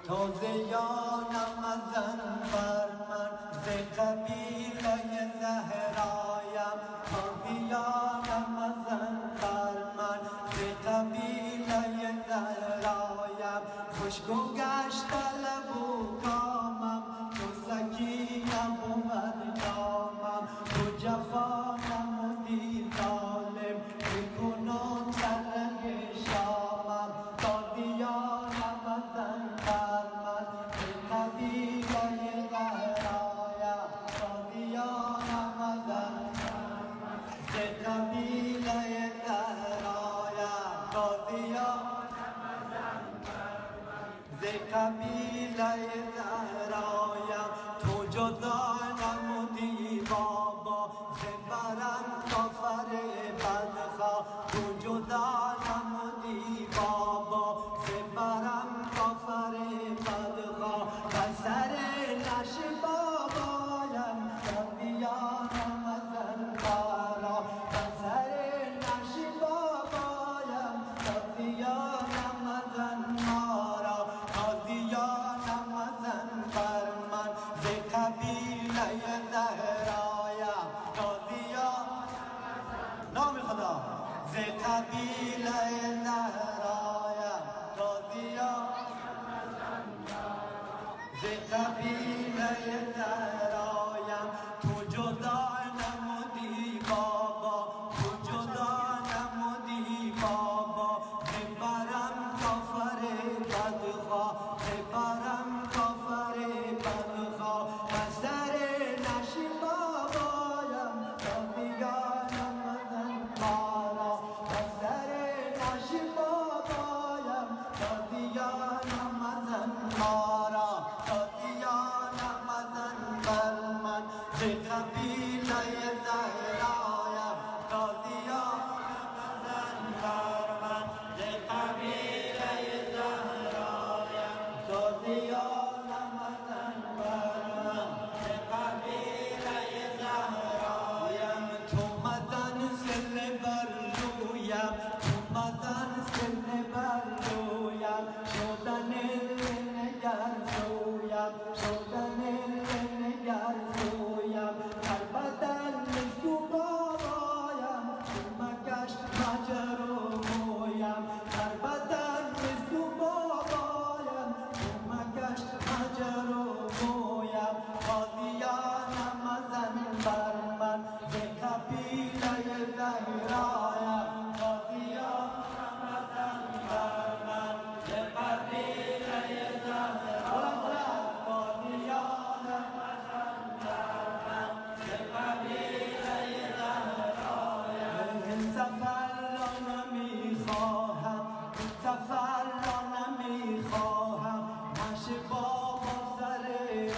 تازیانم ازن بر من ز قبیله زهرایم تازیانم ازن بر من ز قبیله زهرایم خوشگو گشت لب و کامم تو سکینه بود نامم تو جفانم دی ظالم بکنم سرنگ شامم تازیانم ازن بر من ز قبیله زهرایم تازیانم ازن ز قبیله زهرایم تازیانم ز قبیله زهرایم تو جدا نمودی بابا ز برم کافر بدخواه تو جدا نمودی بابا ز برم کافر بدخواه و سر نش بابایم تازیانم ازن برا و سر نش بابایم تازیانم ازن مارا تازیانم ازن بر من ز قبیله زهرایم تازیانم نام خدا ز قبیله زهرایم تازیانم ز قبیله زهرایم تو جدا نمودی بابا تو جدا نمودی بابا ز برم کافر بدخواه ز برم کافر بدخواه و سر نش بابایم تازیانم ازن مارا و سر نش بابایم تازیانم ازن مارا تازیانم ازن بر من ز قبیله زهرایم تازیانم ازن بر من ز قبیله زهرایم تازیانم ازن بر من ز قبیله زهرایم تو مزن سر بر رویم تو مزن سر بر رویم شدن نگر سویم شدن نگر سویم در بدن تو بابایم تو مکش مجر و مویم در بدن تو بابایم تو مکش مجر و مویم تازیانم ازن بر من ز قبیله زهرایم تازیانم ازن بر من ز قبیله زهرایم تازیانم ازن بر من ز قبیله زهرایم این سفر را نمیخواهم این سفر را نمیخواهم نشه بابا سر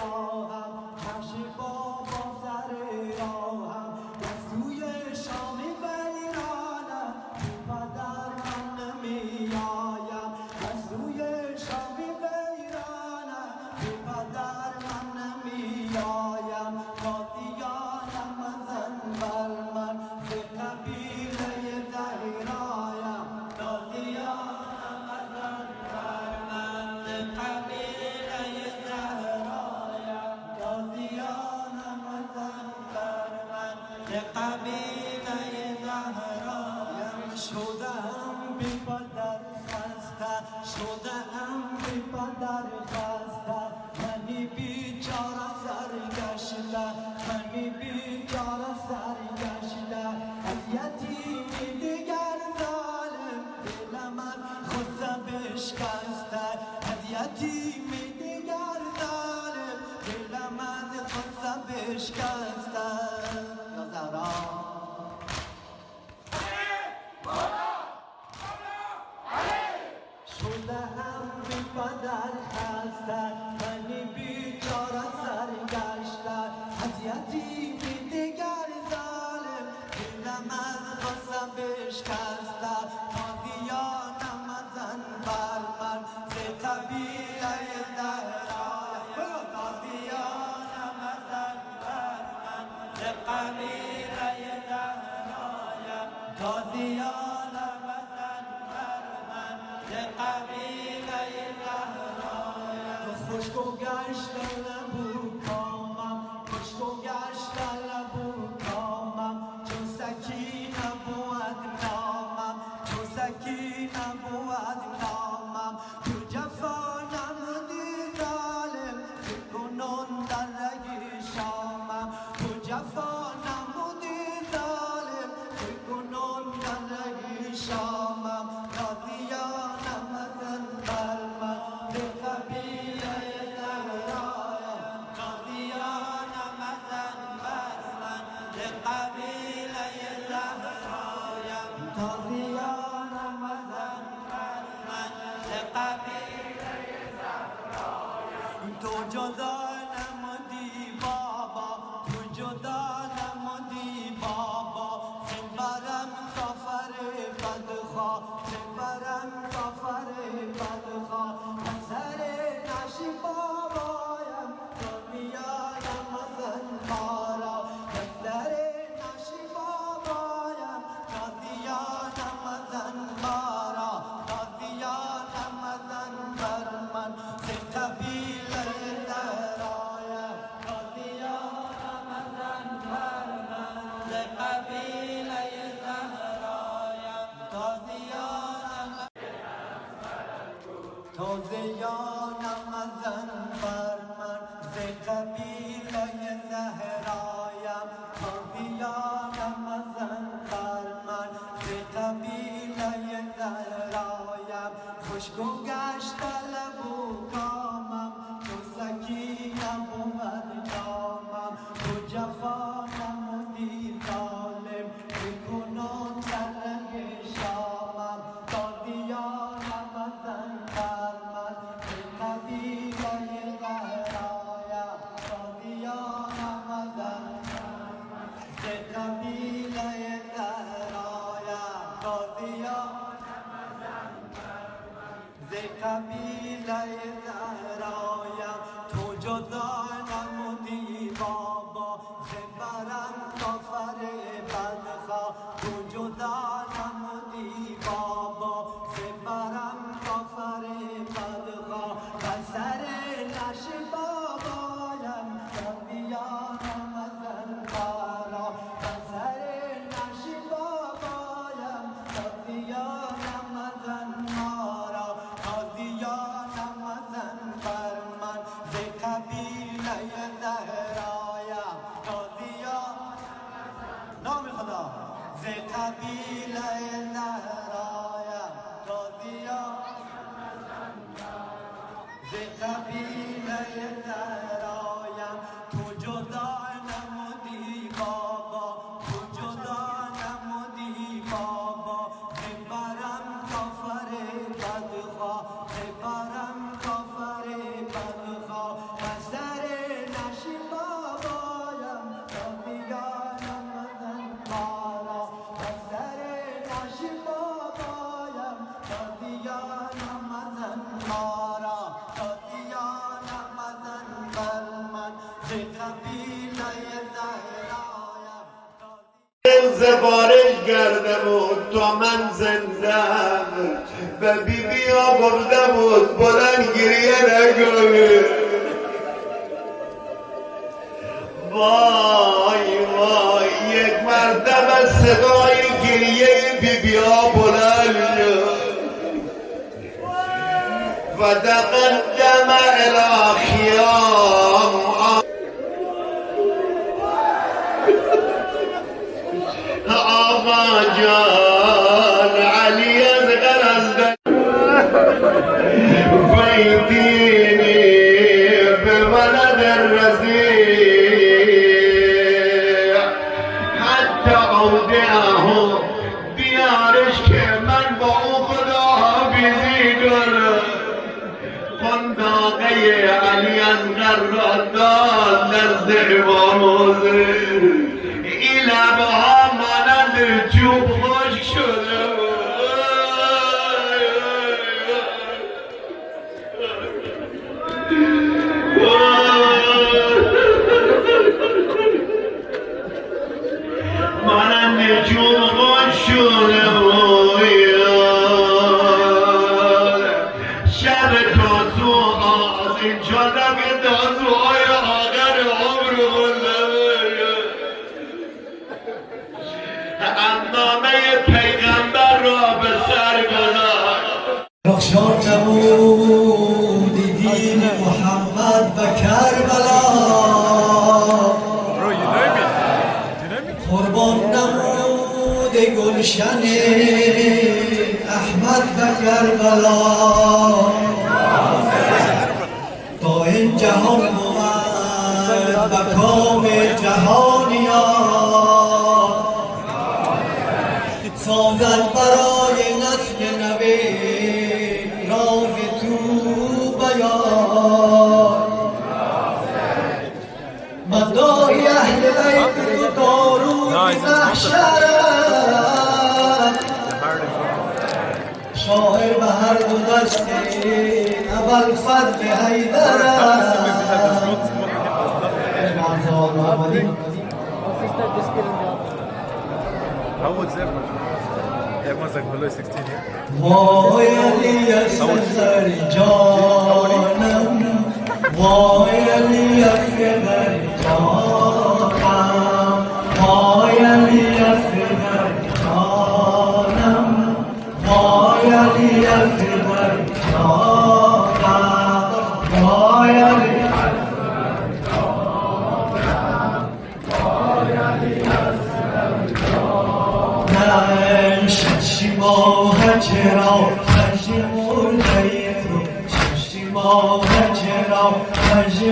راهم نشه بابا سر راهم دستوی شام ویرانم بی پدر من نمیایم دستوی شام ویرانم بی پدر من نمیایم تازیانم ازن بر من ز قبیله زهرایم تازیانم ازن بر من ز قبیله زهرایم تازیانم ازن بر من ز قبیله زهرایم شدم بی پدر خسته شدم بی پدر خسته منی بیچاره سرگشته منی بیچاره سرگشته از یتیمی دیگر ظالم دلم از خود بشکسته از یتیمی دیگر ظالم دلم از خود بشکسته یا زهرا شدم بی پدر خسته منی بیچاره سرگشته از یتیمی دیگر ظالم دلم از غصه بشکسته تازیانم ازن بر من ز قبیله زهرایم تازیانم ازن بر من ز قبیله زهرایم تازیانم ازن بر من ز قبیله زهرایم خوشگو گشتن لبو کامم خوشگو گشتن لبو کامم چون سکینه بود نامم چون سکینه بود نامم تو جفا نمودی ظالم کنون در رگی شامم تو جفا نمودی ظالم کنون در رگی شامم قاضیانم ازن بر من به قبیله زهرایم قاضیانم ازن بر من به قبیله زهرایم قاضیانم ازن بر من به قبیله تو جدا نمودی بابا تو جدا نمودی بابا سنبرم کافر بدخواه سنبرم کافر بدخواه سر نشی بابایم دنیایم ازن مارا سر نشی بابایم قاضیانم ازن مارا قاضیانم ازن بر من ز قبیله زهرایم قاضیانم ازن بر من ز قبیله زهرایم قاضیانم تازیانم ازن بر من ز قبیله زهرایم قاضیانم ازن بر من ز قبیله زهرایم خوشگو گشت لبو کامم تو سکینه بود نامم تو جفا نمودی ظالم بکنون در رگ شامم قاضیانم ازن بر من به قبیله زهرایم قاضیانم ازن ز قبیله زهرایم قاضیانم ز قبیله زهرایم تو جدا نمودی بابا زبرم کافر بدخواه تو جدا نمودی بابا زبرم کافر بدخواه و سر نشی بابایم قاضیانم ازن مارا و سر نشی بابایم قاضیانم ازن مارا قاضیانم ازن بر من ز قبیله زهرایم قاضیان نام خدا ز قبیله زهرایم قاضیان ز قبیله زهرایم تو جدا نمودی بابا تو جدا نمودی بابا زبرم کافر بدخواه زبرم کافر بدخواه و سر نشی بابایم قاضیانم ازن مارا و سر نشی بابایم قاضیانم ازن مارا قاضیانم ازن بر من ز قبیله زهرایم زوارش کرده بود تا من زندم و بیبی ها برده بود بلند گریه نکنه وای وای یک مرتبه صدای گریه بیبی ها بلند شد و تقدم الی خیام آقا جان علی از غرض فیدینی به ولد الرزیع حتی اودعه بیارش که من با او خداحافظی کنم قنداقه علی از غرض داد نزد امام حسین این لبها مانند چوب خشک شده مانند چوب خشک شده لب تازو از اینجا لب تازوهای آخر عمر مونده امامه پیغمبر را به سر گذاشت. رخشان نمودی دین محمد و کربلا، قربان نمود گلشن احمد و کربلا. تا این جهان بود و کام جهانیان، سازد برای نسل نوی راز تو بیان. مدعای اهل بیت تو دارود محشرت، شاعر به هر دو دست اول فضل حیدرت. How old is everyone? Everyone's like below 16 here. وای علی اصغر جانم، وای علی اصغر جانم، وای علی اصغر جانم، وای علی اصغر جانم، وای علی ششماه چرا مرده تو، ششماه چرا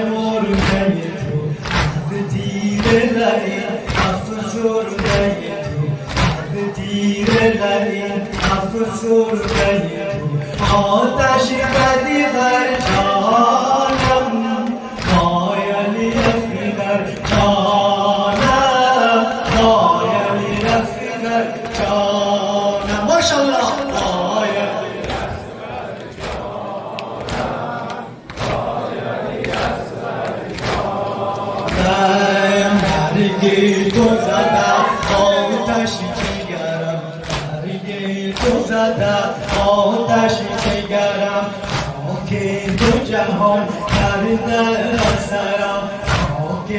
مرده تو، از دیر لعین افسرده تو، از دیر لعین افسرده تو. آتش بدی بر جانم، وای علی اصغر جانم، وای علی اصغر جانم. ماشاءالله. درگی تو زدم آتش جگرم، درگی تو زدم آتش جگرم. خاک دو جهان کردم سرم، خاک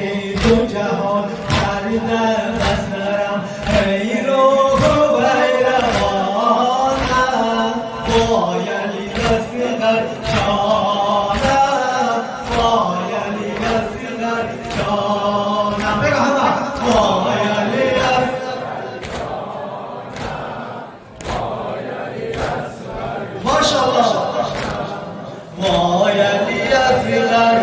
دو جهان کردم سرم. ای روح و ای روانم، وای علی اصغر جانم، وای علی اصغر جانم. بگو همه وای علی اصغر. ماشاءالله. وای علی اصغر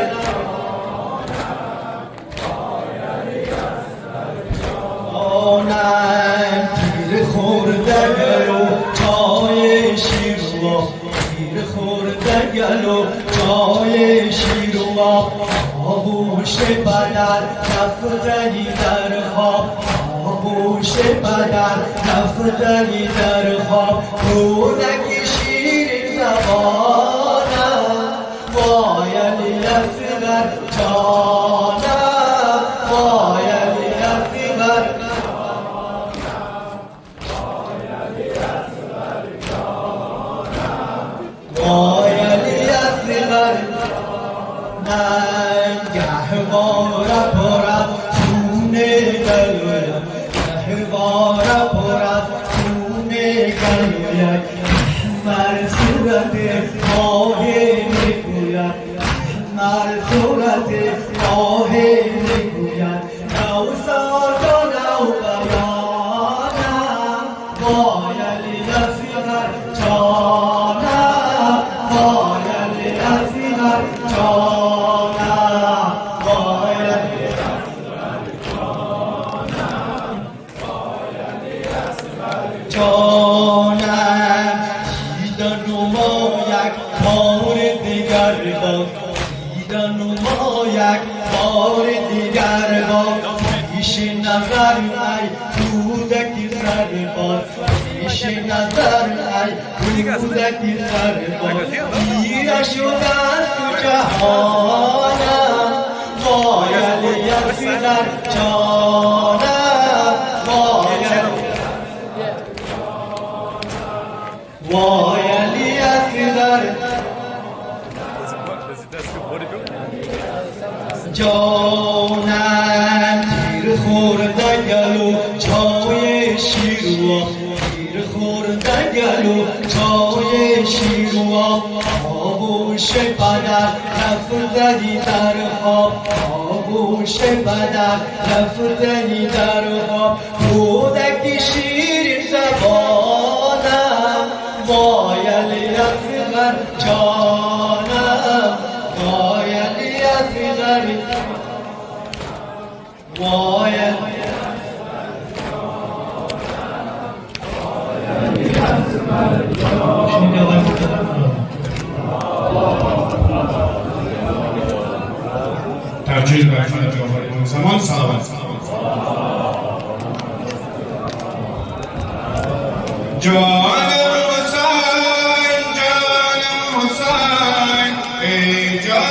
جانم. تیر خورده گلو جای شیروا، تیر خورده گلو جای شیروا. آغوش بدن رفتنی در خواب، آغوش بدن رفتنی در خواب. رونق شیرین زبانم، وای علی اصغر جانم، وای علی اصغر. وای علی اصغر من گهواره پرد خونه گلویم، گهواره پرد خونه گلویم. احمر صورت ماه میگوید، احمر صورت ماه میگوید. نو ساز و نو بیانم، وای علی اصغر جانم، وای علی اصغر جانم، وای علی اصغر جانم، وای علی اصغر جانم. دیدن ما یک بار دیگر باز، دیدن ما یک بار دیگر باز. پیش نظر ای کودکی سرباز، پیش نظر ای کودکی سرباز. دیره شدن تو جهانم، وای علی اصغر جانم، وای علی، وای علی اصغر جانم تیر خوردن گلو چای شیروا تیر خوردن گلو چای شیروا آغوش بدر رفتنی در خواب آغوش بدر رفتنی در خواب کودک شیرین زبانم وایل یزغر جانم وایل یزغر وایل ترجیح بر جعفر زمان صلوات جان حسین ای جان